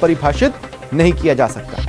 परिभाषित नहीं किया जा सकता।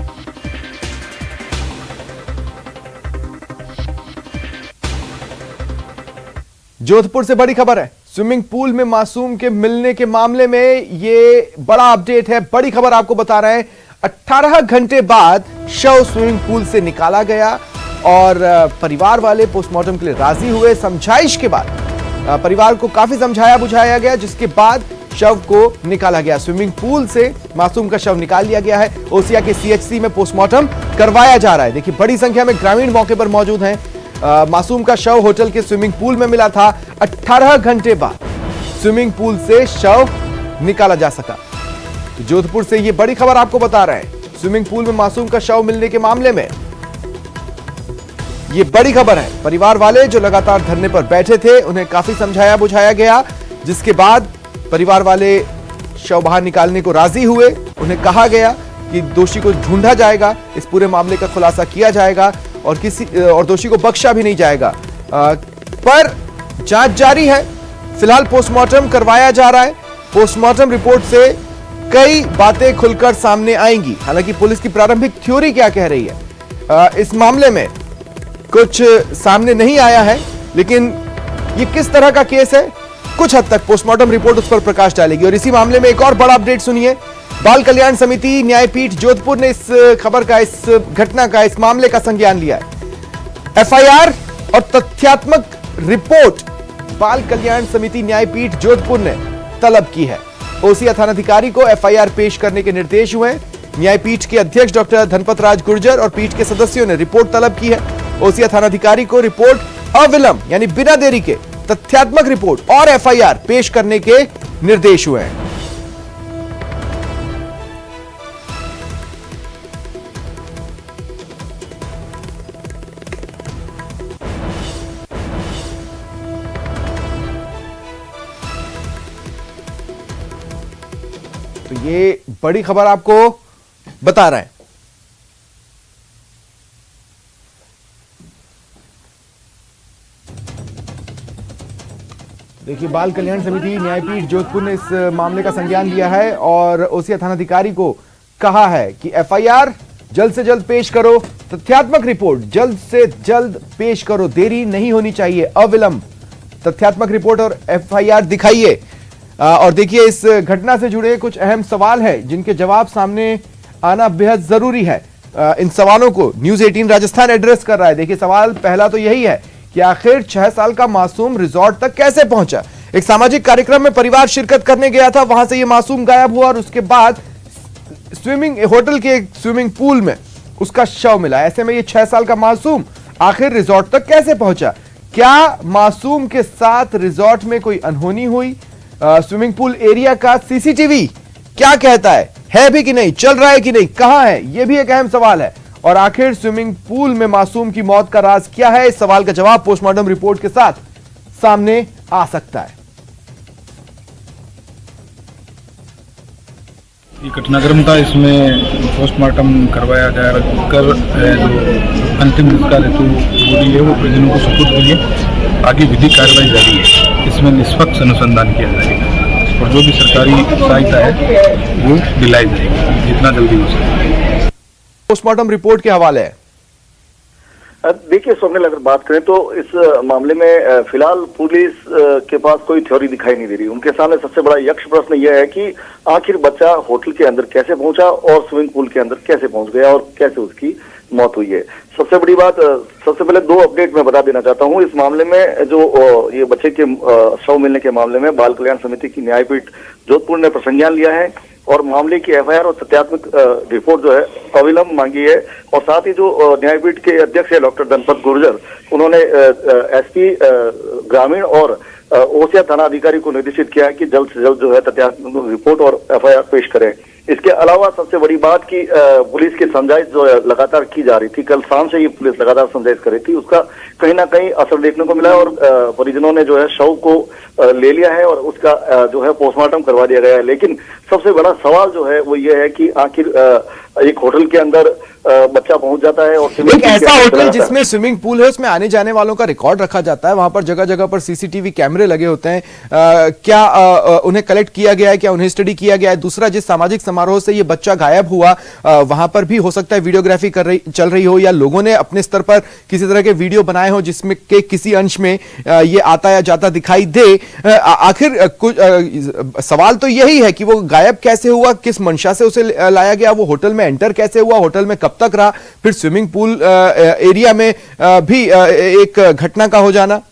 जोधपुर से बड़ी खबर है। स्विमिंग पूल में मासूम के मिलने के मामले में ये बड़ा अपडेट है। बड़ी खबर आपको बता रहे हैं। 18 घंटे बाद शव स्विमिंग पूल से निकाला गया और परिवार वाले पोस्टमार्टम के लिए राजी हुए। समझाइश के बाद परिवार को काफी समझाया बुझाया गया, जिसके बाद शव को निकाला गया। स्विमिंग पूल से मासूम का शव निकाल लिया गया है। ओसिया के सीएचसी में पोस्टमार्टम करवाया जा रहा है। देखिए, बड़ी संख्या में ग्रामीण मौके पर मौजूद हैं। मासूम का शव होटल के स्विमिंग पूल में मिला था। 18 घंटे बाद स्विमिंग पूल से शव निकाला जा सका। जोधपुर से ये बड़ी खबर आपको बता रहे हैं। स्विमिंग पूल में मासूम का शव मिलने के मामले में ये बड़ी खबर है। परिवार वाले जो लगातार धरने पर बैठे थे, उन्हें काफी समझाया बुझाया गया, जिसके बाद परिवार वाले शव बाहर निकालने को राजी हुए। उन्हें कहा गया कि दोषी को ढूंढा जाएगा, इस पूरे मामले का खुलासा किया जाएगा और दोषी को बख्शा भी नहीं जाएगा। पर जांच जारी है। फिलहाल पोस्टमार्टम करवाया जा रहा है। पोस्टमार्टम रिपोर्ट से कई बातें खुलकर सामने आएंगी। हालांकि पुलिस की प्रारंभिक थ्योरी क्या कह रही है, इस मामले में कुछ सामने नहीं आया है, लेकिन ये किस तरह का केस है, कुछ हद तक पोस्टमार्टम रिपोर्ट उस पर प्रकाश डालेगी। और इसी मामले में एक और बड़ा अपडेट सुनिए। बाल कल्याण समिति न्यायपीठ जोधपुर ने इस खबर का, इस घटना का, इस मामले का संज्ञान लिया है। एफआईआर और तथ्यात्मक रिपोर्ट बाल कल्याण समिति न्यायपीठ जोधपुर ने तलब की है। ओसिया थानाधिकारी को एफआईआर पेश करने के निर्देश हुए। न्यायपीठ के अध्यक्ष डॉक्टर धनपत राज गुर्जर और पीठ के सदस्यों ने रिपोर्ट तलब की है। ओसिया थानाधिकारी को रिपोर्ट अविलंब यानी बिना देरी के तथ्यात्मक रिपोर्ट और एफआईआर पेश करने के निर्देश हुए हैं। तो ये बड़ी खबर आपको बता रहे हैं। देखिए, बाल कल्याण समिति न्यायपीठ जोधपुर ने इस मामले का संज्ञान लिया है और ओसिया थानाधिकारी को कहा है कि एफआईआर जल्द से जल्द पेश करो, तथ्यात्मक रिपोर्ट जल्द से जल्द पेश करो, देरी नहीं होनी चाहिए, अविलंब तथ्यात्मक रिपोर्ट और एफआईआर दिखाइए। और देखिए, इस घटना से जुड़े कुछ अहम सवाल है जिनके जवाब सामने आना बेहद जरूरी है। इन सवालों को न्यूज 18 राजस्थान एड्रेस कर रहा है। देखिए, सवाल पहला तो यही है कि आखिर 6 साल का मासूम रिजॉर्ट तक कैसे पहुंचा। एक सामाजिक कार्यक्रम में परिवार शिरकत करने गया था, वहां से यह मासूम गायब हुआ और उसके बाद होटल के स्विमिंग पूल में उसका शव मिला। ऐसे में ये 6 साल का मासूम आखिर रिजॉर्ट तक कैसे पहुंचा? क्या मासूम के साथ रिजॉर्ट में कोई अनहोनी हुई? स्विमिंग पूल एरिया का सीसीटीवी क्या कहता है भी कि नहीं, चल रहा है कि नहीं, कहां है? यह भी एक अहम सवाल है। और आखिर स्विमिंग पूल में मासूम की मौत का राज क्या है? इस सवाल का जवाब पोस्टमार्टम रिपोर्ट के साथ सामने आ सकता है। ये घटनाक्रम था, इसमें पोस्टमार्टम करवाया कर जो अंतिम संस्कार हेतु बॉडी है वो परिजनों को सुपुर्द के लिए आगे विधिक कार्रवाई जारी है। इसमें निष्पक्ष अनुसंधान किया जाएगा और जो भी सरकारी सहायता है वो दिलाई जाएगी जितना जल्दी हो सके। पोस्टमार्टम रिपोर्ट के हवाले है। देखिए सोमनिल, अगर बात करें तो इस मामले में फिलहाल पुलिस के पास कोई थ्योरी दिखाई नहीं दे रही। उनके सामने सबसे बड़ा यक्ष प्रश्न यह है कि आखिर बच्चा होटल के अंदर कैसे पहुंचा और स्विमिंग पूल के अंदर कैसे पहुंच गया और कैसे उसकी मौत हुई है। सबसे बड़ी बात, सबसे पहले 2 अपडेट मैं बता देना चाहता हूं। इस मामले में जो ये बच्चे के शव मिलने के मामले में बाल कल्याण समिति की न्यायपीठ जोधपुर ने संज्ञान लिया है और मामले की एफआईआर और तथ्यात्मक रिपोर्ट जो है अविलंब मांगी है। और साथ ही जो न्यायपीठ के अध्यक्ष है डॉक्टर धनपत गुर्जर, उन्होंने एसपी ग्रामीण और ओसिया थाना अधिकारी को निर्देशित किया है कि जल्द से जल्द जो है तथ्यात्मक रिपोर्ट और एफआईआर पेश करें। इसके अलावा सबसे बड़ी बात की पुलिस की समझाइश जो है लगातार की जा रही थी। कल शाम से ये पुलिस लगातार समझाइश कर रही थी, उसका कहीं ना कहीं असर देखने को मिला और परिजनों ने जो है शव को ले लिया है और उसका जो है पोस्टमार्टम करवा दिया गया है। लेकिन सबसे बड़ा सवाल जो है वो ये है कि आखिर एक होटल के अंदर बच्चा पहुंच जाता है और एक ऐसा होटल जिसमें स्विमिंग पूल है, उसमें आने जाने वालों का रिकॉर्ड रखा जाता है, वहां पर जगह जगह पर सीसीटीवी कैमरे लगे होते हैं। क्या उन्हें कलेक्ट किया गया है, क्या उन्हें स्टडी किया गया है? दूसरा, जिस सामाजिक समारोह से ये बच्चा गायब हुआ, वहां पर भी हो सकता है वीडियोग्राफी चल रही हो या लोगों ने अपने स्तर पर किसी तरह के वीडियो बनाए हो जिसमें के किसी अंश में ये आता या जाता दिखाई दे। आखिर कुछ सवाल तो यही है कि वो गायब कैसे हुआ, किस मंशा से उसे लाया गया, वो होटल में एंटर कैसे हुआ, होटल में कब तक रहा, फिर स्विमिंग पूल एरिया में भी एक घटना का हो जाना।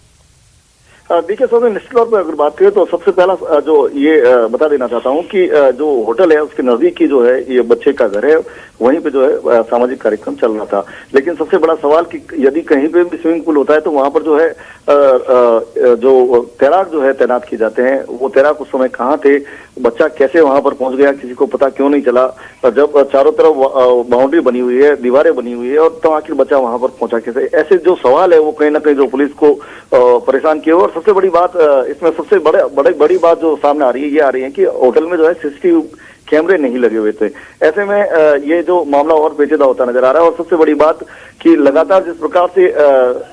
देखिए सोने, निश्चित तौर पर अगर बात करें तो सबसे पहला जो ये बता देना चाहता हूं कि जो होटल है उसके नजदीक ही जो है ये बच्चे का घर है, वहीं पे जो है सामाजिक कार्यक्रम चल रहा था। लेकिन सबसे बड़ा सवाल कि यदि कहीं पे भी स्विमिंग पूल होता है तो वहां पर जो है जो तैराक जो है तैनात किए जाते हैं, वो तैराक उस समय कहाँ थे, बच्चा कैसे वहां पर पहुंच गया, किसी को पता क्यों नहीं चला। जब चारों तरफ बाउंड्री बनी हुई है, दीवारें बनी हुई है, और तो आखिर बच्चा वहां पर पहुंचा कैसे, ऐसे जो सवाल है वो कहीं ना कहीं जो पुलिस को परेशान किए। और सबसे बड़ी बात इसमें सबसे बड़ी बात जो सामने आ रही है, ये आ रही है कि होटल में जो है सीसीटीवी कैमरे नहीं लगे हुए थे। ऐसे में ये जो मामला और पेचीदा होता नजर आ रहा है। और सबसे बड़ी बात कि लगातार जिस प्रकार से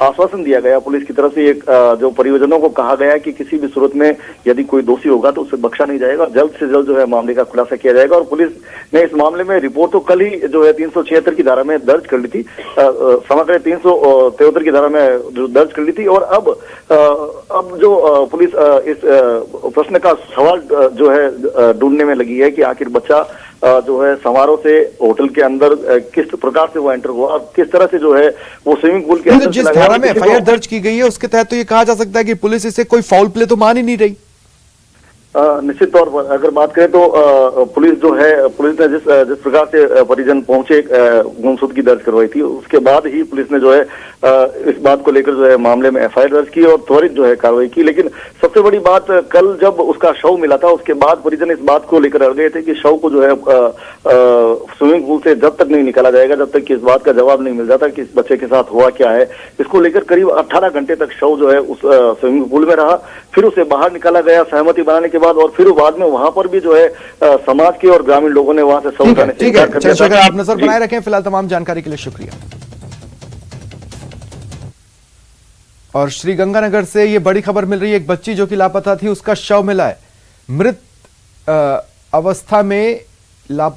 आश्वासन दिया गया पुलिस की तरफ से, एक जो परियोजनों को कहा गया कि किसी भी सूरत में यदि कोई दोषी होगा तो उसे बख्शा नहीं जाएगा, जल्द से जल्द जो है मामले का खुलासा किया जाएगा। और पुलिस ने इस मामले में रिपोर्ट तो कल ही जो है 376 की धारा में दर्ज कर ली थी, क्षमा करें 373 की धारा में जो दर्ज कर ली थी। और अब जो पुलिस इस प्रश्न का सवाल जो है ढूंढने में लगी है कि आखिर बच्चा जो है समारोह से होटल के अंदर किस प्रकार से वो एंटर हुआ और किस तरह से जो है वो स्विमिंग पूल के अंदर। जिस धारा में एफआईआर दर्ज की गई है उसके तहत तो ये कहा जा सकता है कि पुलिस इसे कोई फाउल प्ले तो मान ही नहीं रही। निश्चित तौर पर अगर बात करें तो पुलिस जो है, पुलिस ने जिस प्रकार से परिजन पहुंचे गुमशुदगी दर्ज करवाई थी, उसके बाद ही पुलिस ने जो है इस बात को लेकर जो है मामले में एफआईआर दर्ज की और त्वरित जो है कार्रवाई की। लेकिन सबसे बड़ी बात, कल जब उसका शव मिला था उसके बाद परिजन इस बात को लेकर अड़ गए थे कि शव को जो है स्विमिंग पूल से जब तक नहीं निकाला जाएगा, जब तक कि इस बात का जवाब नहीं मिल जाता कि इस बच्चे के साथ हुआ क्या है। इसको लेकर करीब 18 घंटे तक शव जो है उस स्विमिंग पूल में रहा, फिर उसे बाहर निकाला गया सहमति बनाने के बाद, और फिर बाद में वहां पर भी जो है समाज के और ग्रामीण लोगों ने वहां से शव उठाने से इनकार कर दिया। चंद्रशेखर, आप नजर बनाए रखें। फिलहाल तमाम जानकारी के लिए शुक्रिया। और श्रीगंगानगर से ये बड़ी खबर मिल रही है, एक बच्ची जो कि लापता थी उसका शव मिला है, मृत अवस्था में लापता।